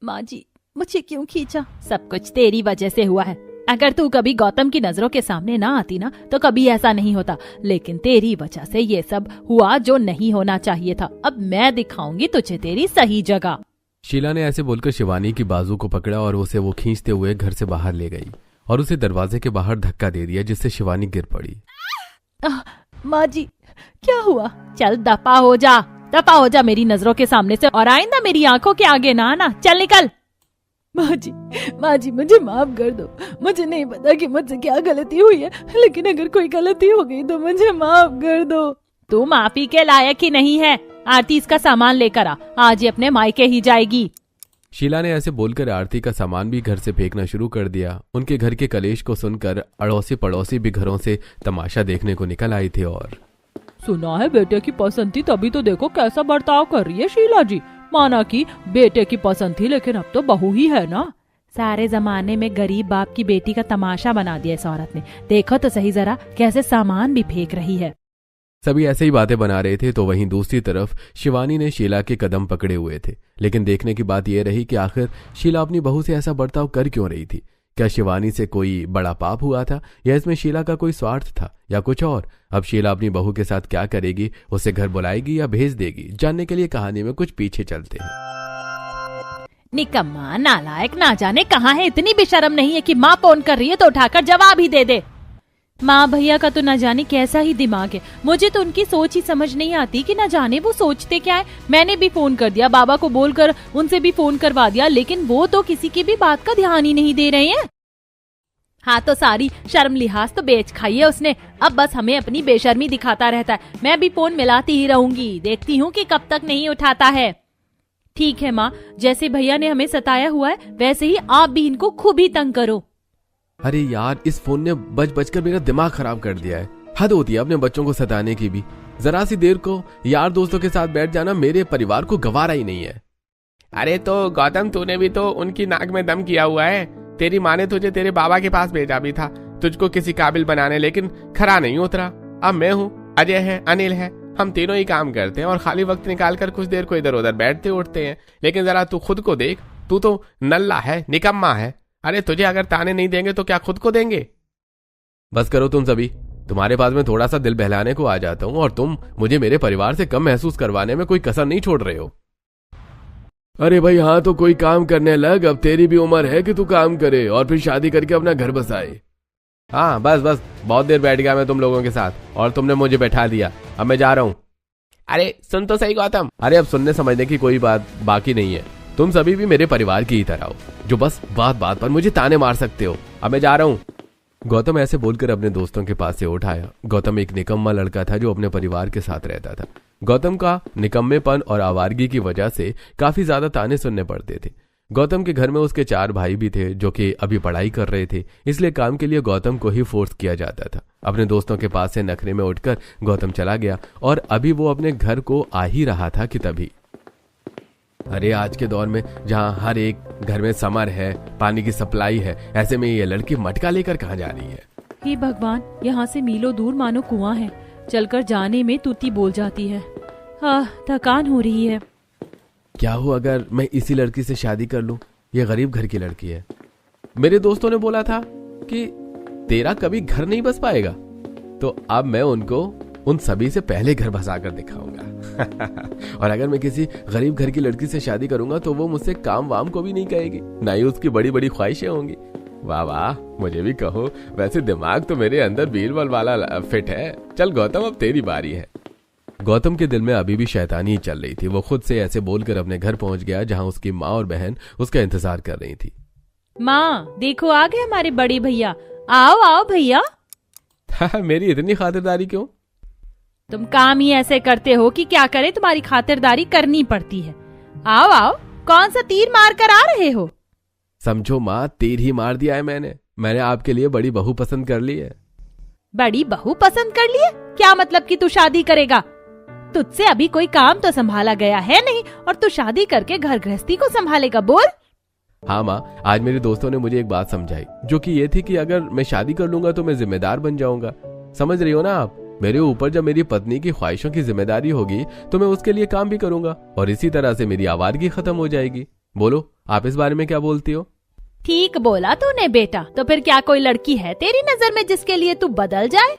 माँ जी, मुझे क्यों खींचा? सब कुछ तेरी वजह से हुआ है। अगर तू कभी गौतम की नजरों के सामने ना आती ना तो कभी ऐसा नहीं होता, लेकिन तेरी वजह से ये सब हुआ जो नहीं होना चाहिए था। अब मैं दिखाऊंगी तुझे तेरी सही जगह। शीला ने ऐसे बोलकर शिवानी की बाजू को पकड़ा और उसे वो खींचते हुए घर से बाहर ले गई और उसे दरवाजे के बाहर धक्का दे दिया, जिससे शिवानी गिर पड़ी। माँ जी, क्या हुआ? चल दफा हो जा मेरी नजरों के सामने से, और आइंदा मेरी आंखों के आगे ना आना। चल निकल। माँ जी मुझे माफ कर दो। मुझे नहीं पता कि मुझसे क्या गलती हुई है, लेकिन अगर कोई गलती हो गई तो मुझे माफ कर दो। तू माफी के लायक ही नहीं है। आरती इसका सामान लेकर आ, आज ये अपने मायके ही जाएगी। शीला ने ऐसे बोलकर आरती का सामान भी घर से फेंकना शुरू कर दिया। उनके घर के कलेश को सुनकर अड़ोसी पड़ोसी भी घरों से तमाशा देखने को निकल आए थे। और सुना है बेटे की पसंद थी, तभी तो देखो कैसा बर्ताव कर रही है शीला जी। माना कि बेटे की पसंद थी, लेकिन अब तो बहू ही है ना। सारे जमाने में गरीब बाप की बेटी का तमाशा बना दिया इस औरत ने। देखो तो सही जरा कैसे सामान भी फेंक रही है। सभी ऐसे ही बातें बना रहे थे तो वहीं दूसरी तरफ शिवानी ने शीला के कदम पकड़े हुए थे। लेकिन देखने की बात यह रही कि आखिर शीला अपनी बहू से ऐसा बर्ताव कर क्यों रही थी। क्या शिवानी से कोई बड़ा पाप हुआ था, या इसमें शीला का कोई स्वार्थ था, या कुछ और? अब शीला अपनी बहू के साथ क्या करेगी? उसे घर बुलाएगी या भेज देगी? जानने के लिए कहानी में कुछ पीछे चलते हैं। निकम्मा, नालायक, ना जाने कहाँ है। इतनी भी शर्म नहीं है कि माँ फोन कर रही है तो उठाकर जवाब ही दे दे। माँ भैया का तो न जाने कैसा ही दिमाग है। मुझे तो उनकी सोच ही समझ नहीं आती कि न जाने वो सोचते क्या है। मैंने भी फोन कर दिया, बाबा को बोलकर उनसे भी फोन करवा दिया, लेकिन वो तो किसी की भी बात का ध्यान ही नहीं दे रहे हैं। हाँ, तो सारी शर्म लिहाज तो बेच खाई है उसने। अब बस हमें अपनी बेशर्मी दिखाता रहता है। मैं भी फोन मिलाती ही रहूंगी, देखती हूँ कि कब तक नहीं उठाता है। ठीक है माँ, जैसे भैया ने हमें सताया हुआ है वैसे ही आप भी इनको खूब ही तंग करो। अरे यार, इस फोन ने बच कर मेरा दिमाग खराब कर दिया है। हद होती है अपने बच्चों को सताने की भी। जरा सी देर को यार दोस्तों के साथ बैठ जाना मेरे परिवार को गवारा ही नहीं है। अरे तो गौतम, तूने भी तो उनकी नाक में दम किया हुआ है। तेरी माँ ने तुझे तेरे बाबा के पास भेजा भी था तुझको किसी काबिल बनाने, लेकिन खरा नहीं उतरा। अब मैं हूँ, अजय है, अनिल है, हम तीनों ही काम करते हैं और खाली वक्त निकाल कर कुछ देर को इधर उधर बैठते उठते हैं। लेकिन जरा तू खुद को देख, तू तो नल्ला है, निकम्मा है। अरे तुझे अगर ताने नहीं देंगे तो क्या खुद को देंगे? बस करो तुम सभी। तुम्हारे पास में थोड़ा सा दिल बहलाने को आ जाता हूँ और तुम मुझे मेरे परिवार से कम महसूस करवाने में कोई कसर नहीं छोड़ रहे हो। अरे भाई हाँ, तो कोई काम करने लग। अब तेरी भी उम्र है कि तू काम करे और फिर शादी करके अपना घर बसाए। हाँ बस बहुत देर बैठ गया मैं तुम लोगों के साथ और तुमने मुझे बैठा दिया। अब मैं जा रहा हूँ। अरे सुन तो सही गौतम। अरे अब सुनने समझने की कोई बात बाकी नहीं है। तुम सभी भी मेरे परिवार की ही तरह हो जो बस बात बात पर मुझे ताने मार सकते हो। अब मैं जा रहा हूँ। गौतम ऐसे बोलकर अपने दोस्तों के पास से उठ आया। गौतम एक निकम्मा लड़का था जो अपने परिवार के साथ रहता था। गौतम का निकम्मेपन और आवारगी की वजह से काफी ज्यादा ताने सुनने पड़ते थे। गौतम के घर में उसके 4 भाई भी थे जो कि अभी पढ़ाई कर रहे थे, इसलिए काम के लिए गौतम को ही फोर्स किया जाता था। अपने दोस्तों के पास से नखरे में उठकर गौतम चला गया और अभी वो अपने घर को आ ही रहा था कि तभी अरे आज के दौर में जहाँ हर एक घर में समर है, पानी की सप्लाई है, ऐसे में ये लड़की मटका लेकर कहाँ जा रही है? हे भगवान, यहाँ से मीलों दूर मानो कुआं है। चलकर जाने में तूती बोल जाती है। हाँ, थकान हो रही है। क्या हो अगर मैं इसी लड़की से शादी कर लूं? ये गरीब घर की लड़की है। मेरे दोस्तों ने बोला था कि तेरा कभी घर नहीं बस पाएगा, तो अब मैं उनको उन सभी से पहले घर बसा कर दिखाऊंगा। और अगर मैं किसी गरीब घर की लड़की से शादी करूंगा तो वो मुझसे काम वाम को भी नहीं कहेगी, ना ही उसकी बड़ी बड़ी ख्वाहिशें होंगी। वाह वाह, मुझे भी कहो। वैसे दिमाग तो मेरे अंदर बीरबल वाला फिट है। चल गौतम, अब तेरी बारी है। गौतम के दिल में अभी भी शैतानी चल रही थी। वो खुद से ऐसे बोलकर अपने घर पहुंच गया जहां उसकी माँ और बहन उसका इंतजार कर रही थी। माँ देखो, आ गए हमारे बड़े भैया। आओ आओ भैया। मेरी इतनी खातिरदारी क्यों? तुम काम ही ऐसे करते हो कि क्या करे, तुम्हारी खातिरदारी करनी पड़ती है। आओ आओ, कौन सा तीर मार कर आ रहे हो? समझो माँ, तीर ही मार दिया है मैंने आपके लिए बड़ी बहू पसंद कर ली है। बड़ी बहू पसंद कर ली है? क्या मतलब कि तू शादी करेगा? तुझसे अभी कोई काम तो संभाला गया है नहीं और तू शादी करके घर गृहस्थी को संभालेगा? बोल। हाँ माँ, आज मेरे दोस्तों ने मुझे एक बात समझाई, जो कि ये थी कि अगर मैं शादी कर लूंगा तो मैं जिम्मेदार बन जाऊंगा। समझ रही हो ना आप? मेरे ऊपर जब मेरी पत्नी की ख्वाहिशों की जिम्मेदारी होगी तो मैं उसके लिए काम भी करूंगा और इसी तरह से मेरी आवारगी खत्म हो जाएगी। बोलो, आप इस बारे में क्या बोलती हो? ठीक बोला तूने बेटा। तो फिर क्या कोई लड़की है तेरी नजर में जिसके लिए तू बदल जाए?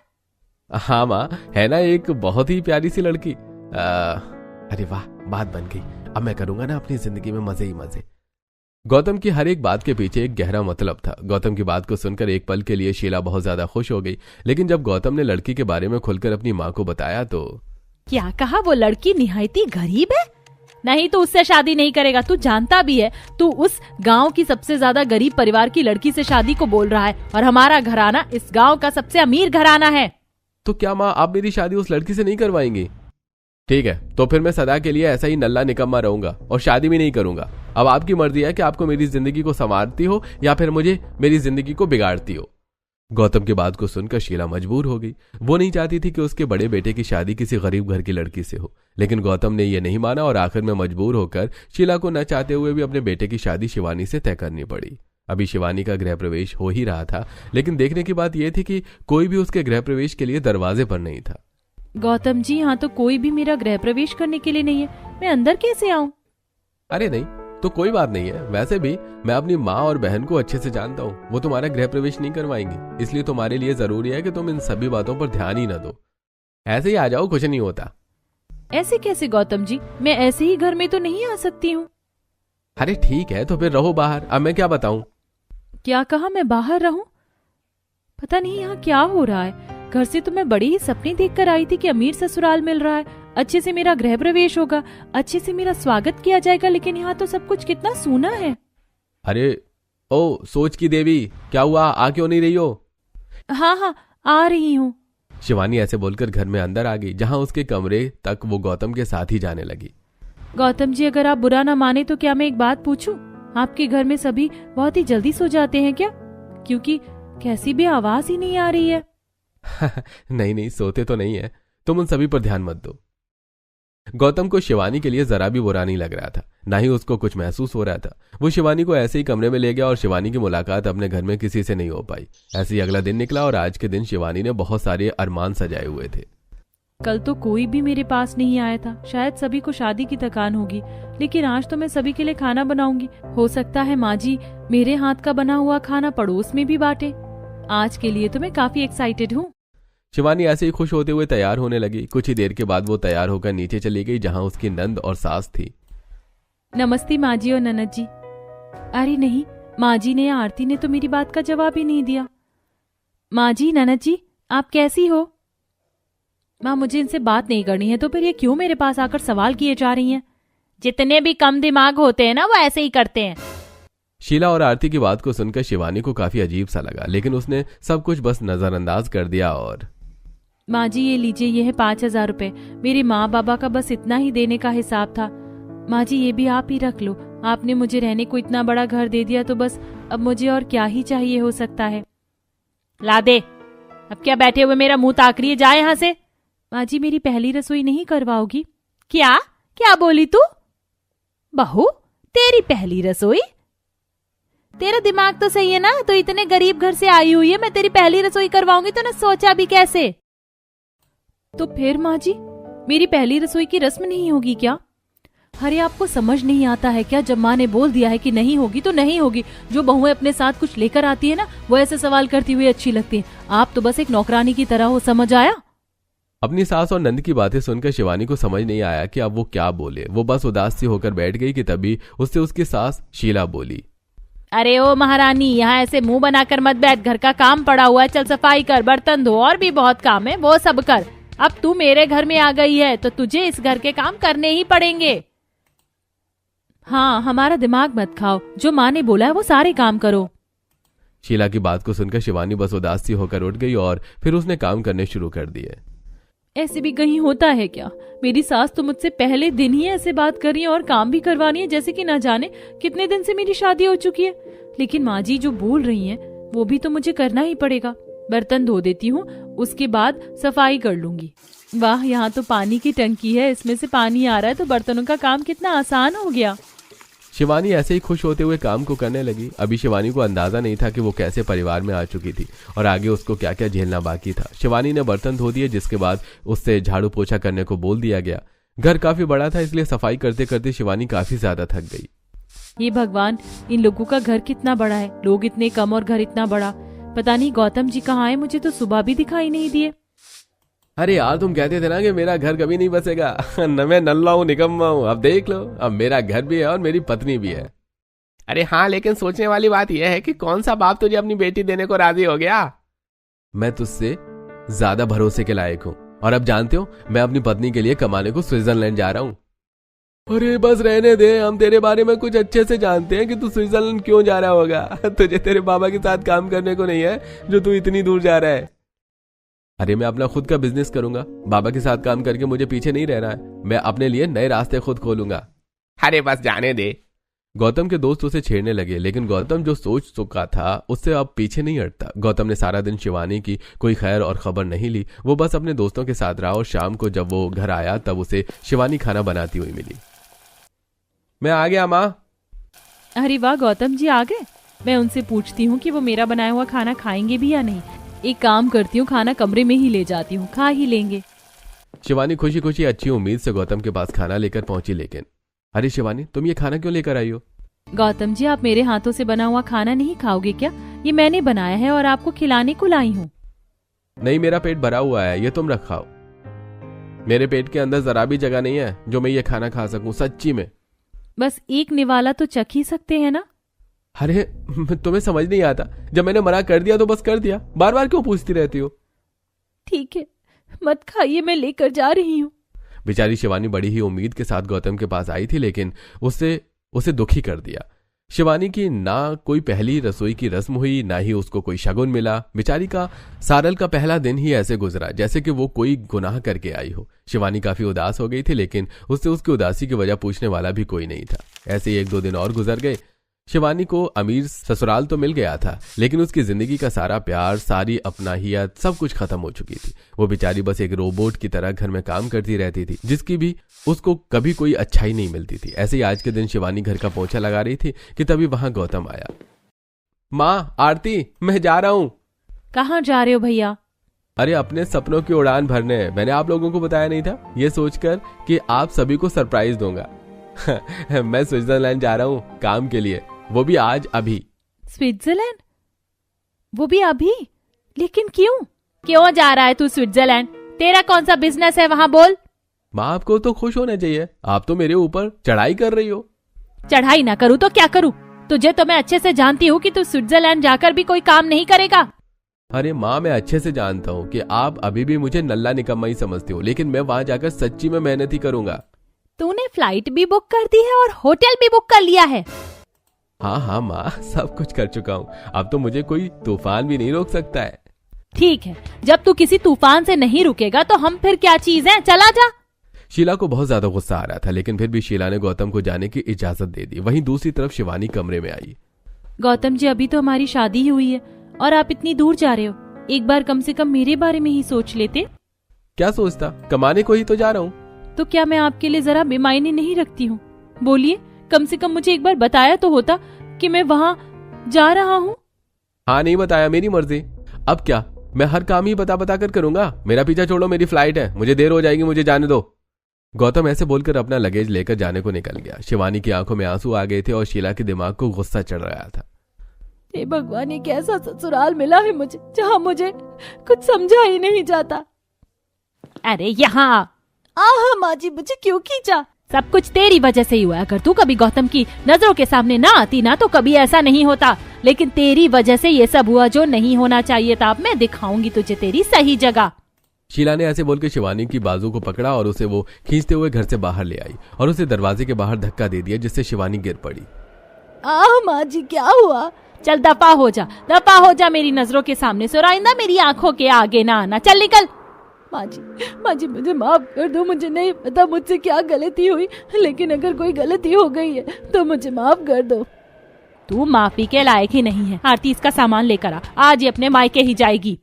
हाँ माँ, है ना एक बहुत ही प्यारी सी लड़की। अरे वाह, बात बन गई। अब मैं करूंगा ना अपनी जिंदगी में मजे ही मजे। गौतम की हर एक बात के पीछे एक गहरा मतलब था। गौतम की बात को सुनकर एक पल के लिए शीला बहुत ज्यादा खुश हो गई, लेकिन जब गौतम ने लड़की के बारे में खुलकर अपनी माँ को बताया तो क्या कहा? वो लड़की निहायती गरीब है? नहीं, तू उससे शादी नहीं करेगा। तू जानता भी है तू उस गांव की सबसे ज्यादा गरीब परिवार की लड़की से शादी को बोल रहा है, और हमारा घराना इस गांव का सबसे अमीर घराना है। तो क्या माँ, आप मेरी शादी उस लड़की से नहीं करवाएंगी? ठीक है, तो फिर मैं सदा के लिए ऐसा ही नल्ला निकम्मा रहूंगा और शादी भी नहीं करूंगा। अब आपकी मर्जी है कि आपको मेरी जिंदगी को संवारती हो या फिर मुझे मेरी जिंदगी को बिगाड़ती हो। गौतम की बात को सुनकर शीला मजबूर हो गई। वो नहीं चाहती थी कि उसके बड़े बेटे की शादी किसी गरीब घर की लड़की से हो, लेकिन गौतम ने यह नहीं माना और आखिर में मजबूर होकर शीला को न चाहते हुए भी अपने बेटे की शादी शिवानी से तय करनी पड़ी। अभी शिवानी का गृह प्रवेश हो ही रहा था, लेकिन देखने की बात यह थी कि कोई भी उसके गृह प्रवेश के लिए दरवाजे पर नहीं था। गौतम जी, यहाँ तो कोई भी मेरा गृह प्रवेश करने के लिए नहीं है। मैं अंदर कैसे आऊँ? अरे नहीं, तो कोई बात नहीं है। वैसे भी मैं अपनी माँ और बहन को अच्छे से जानता हूँ, वो तुम्हारा गृह प्रवेश नहीं करवाएंगी। इसलिए तुम्हारे लिए जरूरी है कि तुम इन सभी बातों पर ध्यान ही न दो। ऐसे ही आ जाओ, कुछ नहीं होता। ऐसे कैसे गौतम जी? मैं ऐसे ही घर में तो नहीं आ सकती हूँ। अरे ठीक है, तो फिर रहो बाहर। अब मैं क्या बताऊं? क्या कहा? मैं बाहर रहूं? पता नहीं यहाँ क्या हो रहा है। घर से तो मैं बड़ी ही सपने देखकर आई थी कि अमीर ससुराल मिल रहा है, अच्छे से मेरा गृह प्रवेश होगा, अच्छे से मेरा स्वागत किया जाएगा, लेकिन यहाँ तो सब कुछ कितना सूना है। अरे ओ सोच की देवी, क्या हुआ? आ क्यों नहीं रही हो? हाँ हाँ, आ रही हूँ। शिवानी ऐसे बोलकर घर में अंदर आ गई, जहाँ उसके कमरे तक वो गौतम के साथ ही जाने लगी। गौतम जी, अगर आप बुरा ना माने तो क्या मैं एक बात पूछूं? आपके घर में सभी बहुत ही जल्दी सो जाते हैं क्या? क्योंकि कैसी भी आवाज ही नहीं आ रही है। नहीं नहीं, सोते तो नहीं है, तुम उन सभी पर ध्यान मत दो। गौतम को शिवानी के लिए जरा भी बुरा नहीं लग रहा था, ना ही उसको कुछ महसूस हो रहा था। वो शिवानी को ऐसे ही कमरे में ले गया और शिवानी की मुलाकात अपने घर में किसी से नहीं हो पाई। ऐसे ही अगला दिन निकला और आज के दिन शिवानी ने बहुत सारे अरमान सजाए हुए थे। कल तो कोई भी मेरे पास नहीं आया था, शायद सभी को शादी की थकान होगी, लेकिन आज तो मैं सभी के लिए खाना बनाऊंगी। हो सकता है माँ जी मेरे हाथ का बना हुआ खाना पड़ोस में भी बांटे। आज के लिए तो मैं काफी एक्साइटेड हूँ। शिवानी ऐसे ही खुश होते हुए तैयार होने लगी। कुछ ही देर के बाद वो तैयार होकर नीचे चली गई, जहाँ उसकी नंद और सास थी। नमस्ते माँ जी और ननद जी। अरे नहीं, माँ जी ने या आरती ने तो मेरी बात का जवाब ही नहीं दिया। माँ जी, ननद जी, आप कैसी हो? माँ, मुझे इनसे बात नहीं करनी है, तो फिर ये क्यों मेरे पास आकर सवाल किए जा रही हैं? जितने भी कम दिमाग होते हैं ना, वो ऐसे ही करते हैं। शीला और आरती की बात को सुनकर शिवानी को काफी अजीब सा लगा, लेकिन उसने सब कुछ बस नजरअंदाज कर दिया और माँ जी, ये लीजिए, ये है 5,000 रुपए। मेरे माँ बाबा का बस इतना ही देने का हिसाब था। माँ जी, ये भी आप ही रख लो। आपने मुझे रहने को इतना बड़ा घर दे दिया, तो बस अब मुझे और क्या ही चाहिए हो सकता है। ला दे। अब क्या बैठे हुए मेरा मुंह ताक रही है? जाए यहाँ से। माँ जी, मेरी पहली रसोई नहीं करवाओगी? क्या क्या बोली तू? बहू, तेरी पहली रसोई? तेरा दिमाग तो सही है ना? तो इतने गरीब घर से आई हुई है, मैं तेरी पहली रसोई करवाऊंगी तो ना सोचा भी कैसे? तो फिर माँ जी, मेरी पहली रसोई की रस्म नहीं होगी क्या? अरे आपको समझ नहीं आता है क्या? जब माँ ने बोल दिया है कि नहीं होगी तो नहीं होगी। जो बहुएं अपने साथ कुछ लेकर आती है ना, वो ऐसे सवाल करती हुई अच्छी लगती है। आप तो बस एक नौकरानी की तरह हो, समझ आया? अपनी सास और नंद की बातें सुनकर शिवानी को समझ नहीं आया कि अब वो क्या बोले। वो बस उदास सी होकर बैठ गई कि तभी उससे उसकी सास शीला बोली, अरे ओ महारानी, यहाँ ऐसे मुंह बनाकर मत बैठ। घर का काम पड़ा हुआ है, चल सफाई कर, बर्तन धो, और भी बहुत काम है, वो सब कर। अब तू मेरे घर में आ गई है तो तुझे इस घर के काम करने ही पड़ेंगे। हाँ, हमारा दिमाग मत खाओ। जो माँ ने बोला है वो सारे काम करो। शीला की बात को सुनकर शिवानी बस उदास सी होकर उठ गई और फिर उसने काम करने शुरू कर दिए। ऐसे भी कहीं होता है क्या? मेरी सास तो मुझसे पहले दिन ही ऐसे बात कर रही है और काम भी करवानी है, जैसे कि ना जाने कितने दिन से मेरी शादी हो चुकी है। लेकिन माँ जी जो बोल रही हैं वो भी तो मुझे करना ही पड़ेगा। बर्तन धो देती हूँ, उसके बाद सफाई कर लूंगी। वाह, यहाँ तो पानी की टंकी है, इसमें से पानी आ रहा है, तो बर्तनों का काम कितना आसान हो गया। शिवानी ऐसे ही खुश होते हुए काम को करने लगी। अभी शिवानी को अंदाजा नहीं था कि वो कैसे परिवार में आ चुकी थी और आगे उसको क्या क्या झेलना बाकी था। शिवानी ने बर्तन धो दिए, जिसके बाद उससे झाड़ू पोछा करने को बोल दिया गया। घर काफी बड़ा था, इसलिए सफाई करते करते शिवानी काफी ज्यादा थक गई। ये भगवान, इन लोगों का घर कितना बड़ा है, लोग इतने कम और घर इतना बड़ा। पता नहीं गौतम जी कहाँ है, मुझे तो सुबह भी दिखाई नहीं दिए। अरे यार, तुम कहते थे ना कि मेरा घर कभी नहीं बसेगा। न मैं नल्ला हूँ, निकम्मा हूँ। अब देख लो, अब मेरा घर भी है और मेरी पत्नी भी है। अरे हाँ, लेकिन सोचने वाली बात यह है कि कौन सा बाप तुझे अपनी बेटी देने को राजी हो गया। मैं तुझसे ज्यादा भरोसे के लायक हूँ, और अब जानते हो मैं अपनी पत्नी के लिए कमाने को स्विट्जरलैंड जा रहा हूँ। अरे बस रहने दे, हम तेरे बारे में कुछ अच्छे से जानते हैं कि तू स्विट्जरलैंड क्यों जा रहा होगा। तुझे तेरे बाबा के साथ काम करने को नहीं है जो तू इतनी दूर जा रहा है। अरे मैं अपना खुद का बिजनेस करूंगा, बाबा के साथ काम करके मुझे पीछे नहीं रहना है। मैं अपने लिए नए रास्ते खुद खोलूंगा। अरे बस जाने दे। गौतम के दोस्त उसे छेड़ने लगे, लेकिन गौतम जो सोच चुका था उससे अब पीछे नहीं हटता। गौतम ने सारा दिन शिवानी की कोई खैर और खबर नहीं ली। वो बस अपने दोस्तों के साथ रहा, और शाम को जब वो घर आया तब उसे शिवानी खाना बनाती हुई मिली। मैं आ गया माँ। अरे वाह, गौतम जी आ गए। मैं उनसे पूछती हूँ कि वो मेरा बनाया हुआ खाना खाएंगे भी या नहीं। एक काम करती हूँ, खाना कमरे में ही ले जाती हूँ, खा ही लेंगे। शिवानी खुशी खुशी अच्छी उम्मीद से गौतम के पास खाना लेकर पहुंची, लेकिन अरे शिवानी, तुम ये खाना क्यों लेकर आई हो? गौतम जी, आप मेरे हाथों से बना हुआ खाना नहीं खाओगे क्या? ये मैंने बनाया है और आपको खिलाने को लाई हूँ। नहीं, मेरा पेट भरा हुआ है, ये तुम रखाओ। मेरे पेट के अंदर जरा भी जगह नहीं है जो मैं ये खाना खा सकूं, सच्ची में। बस एक निवाला तो चख ही सकते हैं ना। अरे तुम्हें समझ नहीं आता, जब मैंने मना कर दिया तो बस कर दिया, बार बार क्यों पूछती रहती हो? ठीक है, मत खाइए, मैं लेकर जा रही हूँ। बेचारी शिवानी बड़ी ही उम्मीद के साथ गौतम के पास आई थी, लेकिन उसे दुखी कर दिया। शिवानी की ना कोई पहली रसोई की रस्म हुई, ना ही उसको कोई शगुन मिला। बेचारी का सारल का पहला दिन ही ऐसे गुजरा जैसे कि वो कोई गुनाह करके आई हो। शिवानी काफी उदास हो गई थी, लेकिन उससे उसकी उदासी की वजह पूछने वाला भी कोई नहीं था। ऐसे ही 1-2 दिन और गुजर गए। शिवानी को अमीर ससुराल तो मिल गया था, लेकिन उसकी जिंदगी का सारा प्यार, सारी अपनाहियत, सब कुछ खत्म हो चुकी थी। वो बेचारी बस एक रोबोट की तरह घर में काम करती रहती थी, जिसकी भी उसको कभी कोई अच्छाई नहीं मिलती थी। ऐसे ही आज के दिन शिवानी घर का पोछा लगा रही थी कि तभी वहां गौतम आया। माँ आरती, मैं जा रहा हूँ। कहाँ जा रहे हो भैया? अरे अपने सपनों की उड़ान भरने। मैंने आप लोगों को बताया नहीं था, ये सोचकर कि आप सभी को सरप्राइज दूंगा। मैं स्विट्जरलैंड जा रहा हूँ काम के लिए, वो भी आज अभी। स्विट्जरलैंड? वो भी अभी? लेकिन क्यों जा रहा है तू स्विट्जरलैंड? तेरा कौन सा बिजनेस है वहां, बोल। माँ, आपको तो खुश होना चाहिए, आप तो मेरे ऊपर चढ़ाई कर रही हो। चढ़ाई ना करूँ तो क्या करूँ? तुझे तो मैं अच्छे से जानती हूँ कि तू स्विट्जरलैंड जाकर भी कोई काम नहीं करेगा। अरे माँ, मैं अच्छे से जानता हूँ कि आप अभी भी मुझे नल्ला निकम्मा ही समझती हो, लेकिन मैं वहां जाकर सच्ची में मेहनत ही करूंगा। तूने फ्लाइट भी बुक कर दी है और होटल भी बुक कर लिया है। हाँ माँ, सब कुछ कर चुका हूँ। अब तो मुझे कोई तूफान भी नहीं रोक सकता है। ठीक है, जब तू किसी तूफान से नहीं रुकेगा तो हम फिर क्या चीज हैं? चला जा। शीला को बहुत ज्यादा गुस्सा आ रहा था, लेकिन फिर भी शीला ने गौतम को जाने की इजाजत दे दी। वहीं दूसरी तरफ शिवानी कमरे में आई। गौतम जी, अभी तो हमारी शादी ही हुई है और आप इतनी दूर जा रहे हो। एक बार कम से कम मेरे बारे में ही सोच लेते। क्या सोचता? कमाने को ही तो जा रहा हूँ। तो क्या मैं आपके लिए जरा बेमायने नहीं रखती हूँ? बोलिए, कम से कम मुझे एक बार बताया तो होता कि मैं वहां जा रहा हूँ। हाँ, नहीं बताया, मेरी मर्जी। अब क्या, मैं हर काम ही बता कर करूंगा? मेरा पीछा छोड़ो, मेरी फ्लाइट है, मुझे देर हो जाएगी, मुझे जाने दो। गौतम ऐसे बोलकर अपना लगेज लेकर जाने को निकल गया। शिवानी की आंखों में आंसू आ गए थे और शीला के दिमाग को गुस्सा चढ़ रहा था। हे भगवान, ये कैसा ससुराल मिला है मुझे, जहाँ मुझे कुछ समझा ही नहीं जाता। अरे यहाँ आहा माँ जी, मुझे क्यों खींचा? सब कुछ तेरी वजह से ही हुआ। अगर तू कभी गौतम की नजरों के सामने ना आती ना तो कभी ऐसा नहीं होता, लेकिन तेरी वजह से ये सब हुआ जो नहीं होना चाहिए था। अब मैं दिखाऊंगी तुझे तेरी सही जगह। शीला ने ऐसे बोलकर शिवानी की बाजू को पकड़ा और उसे वो खींचते हुए घर से बाहर ले आई और उसे दरवाजे के बाहर धक्का दे दिया, जिससे शिवानी गिर पड़ी। आह माँ जी, क्या हुआ? चल दफा हो जा मेरी नजरों के सामने से, और आइंदा मेरी आंखों के आगे ना आना। चल निकल। माँ जी मुझे माफ कर दो, मुझे नहीं पता मुझसे क्या गलती हुई, लेकिन अगर कोई गलती हो गई है तो मुझे माफ कर दो। तू माफी के लायक ही नहीं है। आरती, इसका सामान लेकर आ, आज ये अपने मायके ही जाएगी।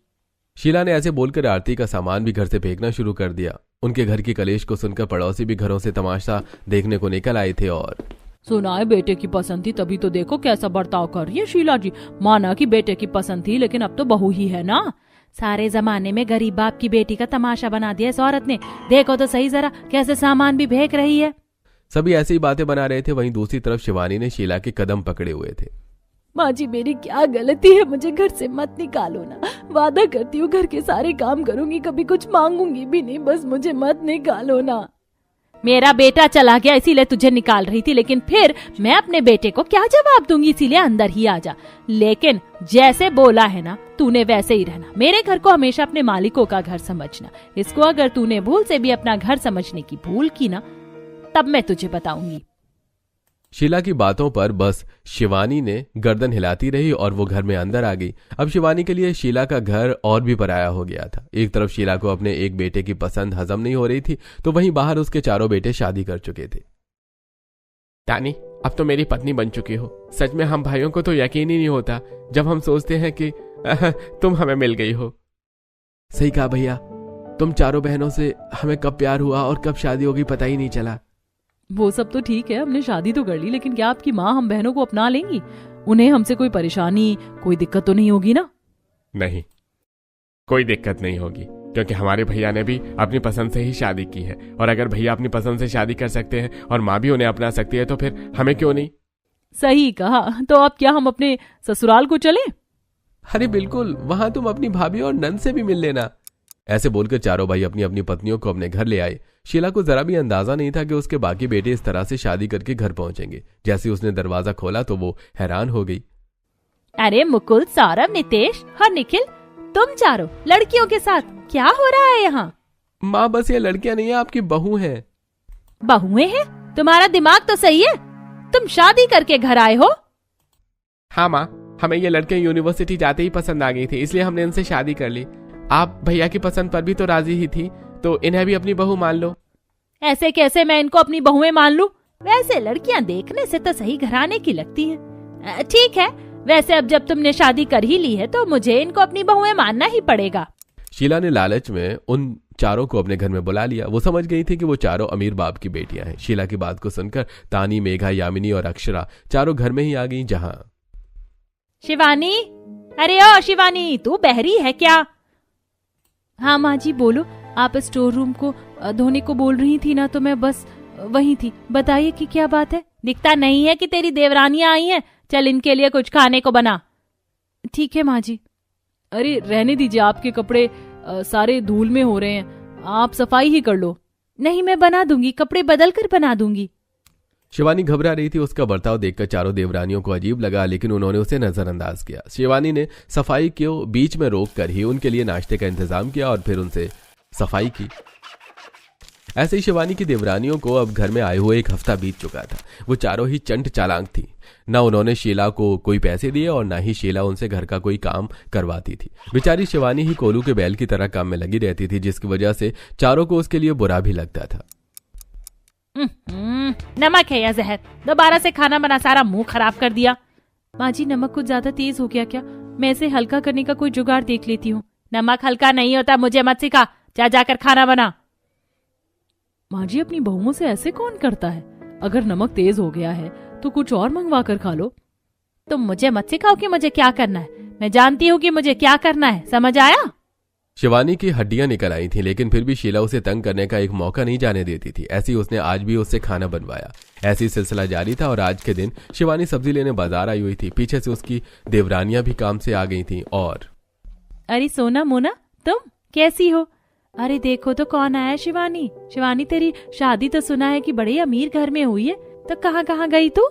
शीला ने ऐसे बोलकर आरती का सामान भी घर से फेंकना शुरू कर दिया। उनके घर की कलेश को सुनकर पड़ोसी भी घरों से तमाशा देखने को निकल आए थे। और सुना है बेटे की पसंद थी, तभी तो देखो कैसा बर्ताव कर रही है शीला जी। माना कि बेटे की पसंद थी, लेकिन अब तो बहू ही है ना। सारे जमाने में गरीब बाप की बेटी का तमाशा बना दिया इस औरत ने। देखो तो सही जरा कैसे सामान भी फेंक रही है। सभी ऐसी ही बातें बना रहे थे। वहीं दूसरी तरफ शिवानी ने शीला के कदम पकड़े हुए थे। माँ जी मेरी क्या गलती है, मुझे घर से मत निकालो ना, वादा करती हूँ घर के सारे काम करूंगी, कभी कुछ मांगूंगी भी नहीं, बस मुझे मत निकालो ना। मेरा बेटा चला गया इसीलिए तुझे निकाल रही थी, लेकिन फिर मैं अपने बेटे को क्या जवाब दूंगी, इसीलिए अंदर ही आ जा। लेकिन जैसे बोला है ना तूने वैसे ही रहना, मेरे घर को हमेशा अपने मालिकों का घर समझना। इसको अगर तूने भूल से भी अपना घर समझने की भूल की ना, तब मैं तुझे बताऊंगी। शीला की बातों पर बस शिवानी ने गर्दन हिलाती रही और वो घर में अंदर आ गई। अब शिवानी के लिए शीला का घर और भी पराया हो गया था। एक तरफ शीला को अपने एक बेटे की पसंद हजम नहीं हो रही थी, तो वहीं बाहर उसके चारों बेटे शादी कर चुके थे। रानी, अब तो मेरी पत्नी बन चुकी हो। सच में हम भाइयों को तो यकीन ही नहीं होता जब हम सोचते हैं कि तुम हमें मिल गई हो। सही कहा भैया, तुम चारों बहनों से हमें कब प्यार हुआ और कब शादी होगी पता ही नहीं चला। वो सब तो ठीक है, हमने शादी तो कर ली, लेकिन क्या आपकी माँ हम बहनों को अपना लेंगी? उन्हें हमसे कोई परेशानी, कोई दिक्कत तो नहीं होगी ना? नहीं, कोई दिक्कत नहीं होगी, क्योंकि हमारे भैया ने भी अपनी पसंद से ही शादी की है। और अगर भैया अपनी पसंद से शादी कर सकते हैं और माँ भी उन्हें अपना सकती है, तो फिर हमें क्यों नहीं? सही कहा। तो अब क्या हम अपने ससुराल को चलें? अरे बिल्कुल, वहां तुम अपनी भाभी और नंद से भी मिल लेना। ऐसे बोलकर चारों भाई अपनी अपनी पत्नियों को अपने घर ले आए। शीला को जरा भी अंदाजा नहीं था कि उसके बाकी बेटे इस तरह से शादी करके घर पहुंचेंगे। जैसे उसने दरवाजा खोला तो वो हैरान हो गई। अरे मुकुल, सौरभ, नितेश और निखिल, तुम चारों लड़कियों के साथ क्या हो रहा है यहाँ? माँ बस ये लड़कियां नहीं है, आपकी बहू हैं। बहुएं हैं? तुम्हारा दिमाग तो सही है, तुम शादी करके घर आए हो? हाँ माँ, हमें ये लड़के यूनिवर्सिटी जाते ही पसंद आ गई थी, इसलिए हमने इनसे शादी कर ली। आप भैया की पसंद पर भी तो राजी ही थी, तो इन्हें भी अपनी बहू मान लो। ऐसे कैसे मैं इनको अपनी बहुएं मान लूं? वैसे लड़कियां देखने से तो सही घराने की लगती हैं। ठीक है, वैसे अब जब तुमने शादी कर ही ली है तो मुझे इनको अपनी बहुएं मानना ही पड़ेगा। शीला ने लालच में उन चारों को अपने घर में बुला लिया। वो समझ गई थी कि वो चारों अमीर बाप की बेटियां हैं। शीला की बात को सुनकर तानी, मेघा, यामिनी और अक्षरा चारों घर में ही आ गई। जहां शिवानी, अरे ओ शिवानी, तू बहरी है क्या? हाँ माँ जी बोलो, आप स्टोर रूम को धोने को बोल रही थी ना, तो मैं बस वही थी। बताइए कि क्या बात है? दिखता नहीं है कि तेरी देवरानियां आई हैं, चल इनके लिए कुछ खाने को बना। ठीक है माँ जी। अरे रहने दीजिए, आपके कपड़े सारे धूल में हो रहे हैं, आप सफाई ही कर लो। नहीं, मैं बना दूंगी, कपड़े बदल कर बना दूंगी। शिवानी घबरा रही थी। उसका बर्ताव देखकर चारों देवरानियों को अजीब लगा, लेकिन उन्होंने उसे नजरअंदाज किया। शिवानी ने सफाई को बीच में रोककर ही उनके लिए नाश्ते का इंतजाम किया और फिर उनसे सफाई की। ऐसे ही शिवानी की देवरानियों को अब घर में आए हुए एक हफ्ता बीत चुका था। वो चारों ही चंट चालाक थी। न उन्होंने शीला को कोई पैसे दिए और न ही शीला उनसे घर का कोई काम करवाती थी। बेचारी शिवानी ही कोलू के बैल की तरह काम में लगी रहती थी, जिसकी वजह से चारों को उसके लिए बुरा भी लगता था। नमक है या जहर? दोबारा से खाना बना, सारा मुंह खराब कर दिया। माँ जी नमक कुछ ज्यादा तेज हो गया क्या? मैं इसे हल्का करने का कोई जुगाड़ देख लेती हूँ। नमक हल्का नहीं होता, मुझे मत सिखा, जा जाकर खाना बना। माँ जी अपनी बहुओं से ऐसे कौन करता है? अगर नमक तेज हो गया है तो कुछ और मंगवा कर खा लो। तुम मुझे मत सिखाओ कि मुझे क्या करना है, मैं जानती हूँ कि मुझे क्या करना है, समझ आया? शिवानी की हड्डियां निकल आई थी, लेकिन फिर भी शीला उसे तंग करने का एक मौका नहीं जाने देती थी। ऐसी उसने आज भी उससे खाना बनवाया। ऐसी सिलसिला जारी था और आज के दिन शिवानी सब्जी लेने बाजार आई हुई थी। पीछे से उसकी देवरानियां भी काम से आ गई थीं। और अरे सोना मोना, तुम कैसी हो? अरे देखो तो कौन आया। शिवानी, शिवानी तेरी शादी तो सुना है कि बड़े अमीर घर में हुई है, तो कहाँ कहाँ गई तू?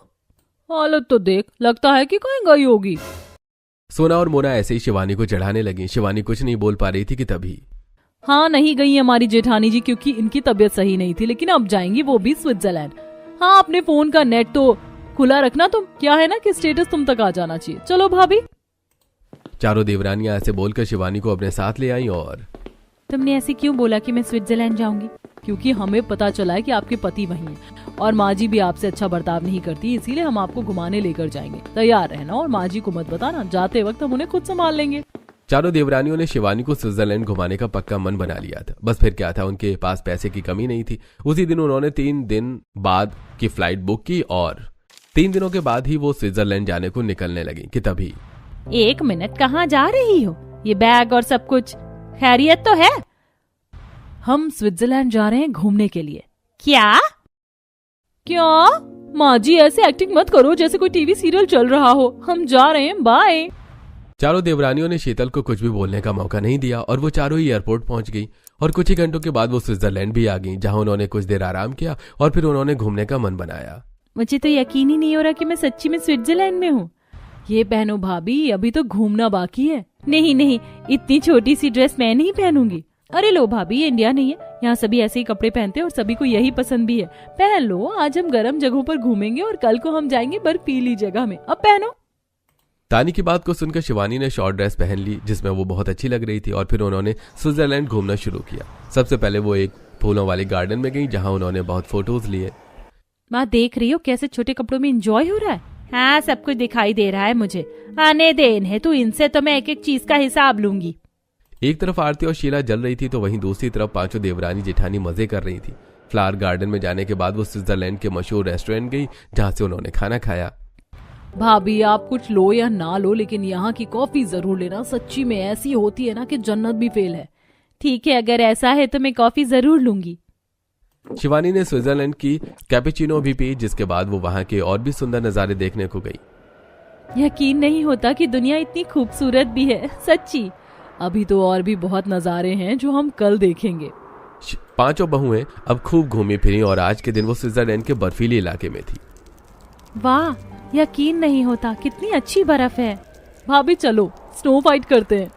हालत तो देख, लगता है कि कहीं गई होगी। सोना और मोना ऐसे ही शिवानी को चढ़ाने लगी। शिवानी कुछ नहीं बोल पा रही थी कि तभी हाँ, नहीं गई हमारी जेठानी जी, क्योंकि इनकी तबीयत सही नहीं थी, लेकिन अब जाएंगी, वो भी स्विट्जरलैंड। हाँ, अपने फोन का नेट तो खुला रखना तुम, क्या है ना कि स्टेटस तुम तक आ जाना चाहिए। चलो भाभी। चारों देवरानियां ऐसे बोलकर शिवानी को अपने साथ ले आई। और तुमने ऐसे क्यों बोला कि मैं स्विट्जरलैंड जाऊंगी? क्योंकि हमें पता चला है कि आपके पति वहीं हैं और माँ जी भी आपसे अच्छा बर्ताव नहीं करती, इसीलिए हम आपको घुमाने लेकर जाएंगे। तैयार रहना और माँ जी को मत बताना, जाते वक्त हम उन्हें खुद संभाल लेंगे। चारों देवरानियों ने शिवानी को स्विट्जरलैंड घुमाने का पक्का मन बना लिया था। बस फिर क्या था, उनके पास पैसे की कमी नहीं थी। उसी दिन उन्होंने 3 दिन बाद की फ्लाइट बुक की और 3 दिनों के बाद ही वो स्विट्जरलैंड जाने को निकलने लगी कि तभी 1 मिनट, कहाँ जा रही हो? ये बैग और सब कुछ खैरियत तो है? हम स्विट्जरलैंड जा रहे हैं घूमने के लिए। क्या? क्या? माँ जी ऐसे एक्टिंग मत करो जैसे कोई टीवी सीरियल चल रहा हो। हम जा रहे हैं, बाय। चारों देवरानियों ने शीतल को कुछ भी बोलने का मौका नहीं दिया और वो चारों ही एयरपोर्ट पहुंच गई। और कुछ ही घंटों के बाद वो स्विट्जरलैंड भी आ गई, जहां उन्होंने कुछ देर आराम किया और फिर उन्होंने घूमने का मन बनाया। मुझे तो यकीन ही नहीं हो रहा कि मैं सच्ची में स्विट्जरलैंड में हूँ। ये पहनो भाभी, अभी तो घूमना बाकी है। नहीं नहीं, इतनी छोटी सी ड्रेस मैं नहीं पहनूंगी। अरे लो भाभी, ये इंडिया नहीं है, यहाँ सभी ऐसे ही कपड़े पहनते हैं और सभी को यही पसंद भी है। पहन लो, आज हम गर्म जगहों पर घूमेंगे और कल को हम जाएंगे बर्फीली जगह में। अब पहनो। तानी की बात को सुनकर शिवानी ने शॉर्ट ड्रेस पहन ली, जिसमें वो बहुत अच्छी लग रही थी। और फिर उन्होंने स्विट्जरलैंड घूमना शुरू किया। सबसे पहले वो एक फूलों वाले गार्डन में गई, जहां उन्होंने बहुत फोटोज लिए। माँ देख रही हो कैसे छोटे कपड़ों में एंजॉय हो रहा है? हाँ, सब कुछ दिखाई दे रहा है मुझे। आने दे इन्हें, तो इनसे तो मैं एक एक चीज का हिसाब लूंगी। एक तरफ आरती और शीला जल रही थी, तो वहीं दूसरी तरफ पांचों देवरानी जेठानी मजे कर रही थी। फ्लावर गार्डन में जाने के बाद वो स्विट्जरलैंड के मशहूर रेस्टोरेंट गई, जहां से उन्होंने खाना खाया। भाभी आप कुछ लो या ना लो, लेकिन यहाँ की कॉफी जरूर लेना। सच्ची में ऐसी होती है ना कि जन्नत भी फेल है। ठीक है, अगर ऐसा है तो मैं कॉफी जरूर लूंगी। शिवानी ने स्विट्जरलैंड की कैपेचिनो भी पी, जिसके बाद वो वहां के और भी सुंदर नजारे देखने को गई। यकीन नहीं होता कि दुनिया इतनी खूबसूरत भी है, सच्ची। अभी तो और भी बहुत नजारे हैं जो हम कल देखेंगे। पांचों बहुएं अब खूब घूमी फिरी और आज के दिन वो स्विट्जरलैंड के बर्फीले इलाके में थी। वाह, यकीन नहीं होता, कितनी अच्छी बर्फ है। भाभी चलो स्नो फाइट करते हैं।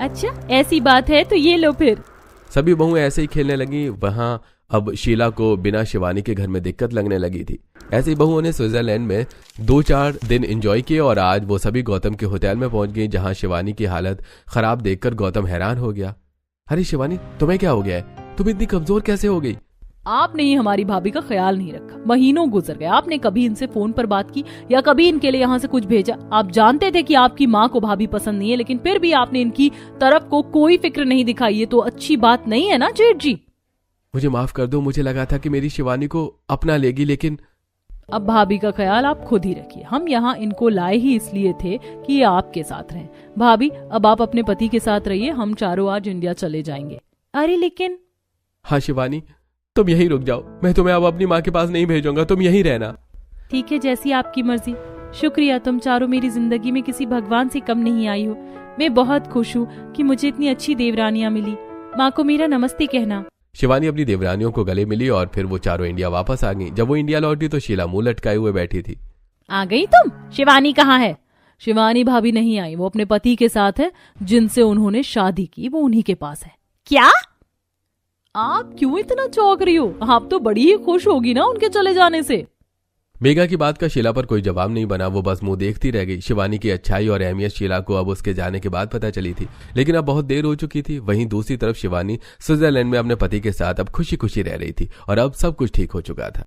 अच्छा ऐसी बात है तो ये लो फिर। सभी बहुएं ऐसे ही खेलने लगी। वहां अब शीला को बिना शिवानी के घर में दिक्कत लगने लगी थी। ऐसी बहुओं ने स्विट्जरलैंड में 2-4 दिन एंजॉय किए और आज वो सभी गौतम के होटल में पहुंच गई, जहां शिवानी की हालत खराब देखकर गौतम हैरान हो गया। अरे शिवानी, तुम्हें क्या हो गया है? तुम इतनी कमजोर कैसे हो गई? आपने ही हमारी भाभी का ख्याल नहीं रखा। महीनों गुजर गए, आपने कभी इनसे फोन पर बात की या कभी इनके लिए यहाँ से कुछ भेजा? आप जानते थे कि आपकी माँ को भाभी पसंद नहीं है, लेकिन फिर भी आपने इनकी तरफ को कोई फिक्र नहीं दिखाई। ये तो अच्छी बात नहीं है ना जेठ जी? मुझे माफ कर दो, मुझे लगा था कि मेरी शिवानी को अपना लेगी, लेकिन अब भाभी का ख्याल आप खुद ही रखिए। हम यहाँ इनको लाए ही इसलिए थे कि ये आपके साथ रहें। भाभी अब आप अपने पति के साथ रहिए, हम चारों आज इंडिया चले जाएंगे। अरे लेकिन। हाँ शिवानी, तुम यहीं रुक जाओ, मैं तुम्हें अब अपनी माँ के पास नहीं भेजूंगा, तुम यहीं रहना। ठीक है, जैसी आपकी मर्जी। शुक्रिया, तुम चारों मेरी जिंदगी में किसी भगवान से कम नहीं आई हो। मैं बहुत खुश हूँ कि मुझे इतनी अच्छी देवरानियां मिली। माँ को मेरा नमस्ते कहना। शिवानी अपनी देवरानियों को गले मिली और फिर वो चारों इंडिया वापस आ गईं। जब वो इंडिया लौटी तो शीला मुंह लटकाए हुए बैठी थी। आ गई तुम? शिवानी कहाँ है? शिवानी भाभी नहीं आई, वो अपने पति के साथ है, जिनसे उन्होंने शादी की, वो उन्हीं के पास है। क्या? आप क्यों इतना चौंक रही हो? आप तो बड़ी ही खुश होगी ना उनके चले जाने से। मेघा की बात का शीला पर कोई जवाब नहीं बना। वो बस मुंह देखती रह गई। शिवानी की अच्छाई और अहमियत शीला को अब उसके जाने के बाद पता चली थी, लेकिन अब बहुत देर हो चुकी थी। वहीं दूसरी तरफ शिवानी स्विट्जरलैंड में अपने पति के साथ अब खुशी खुशी रह रही थी और अब सब कुछ ठीक हो चुका था।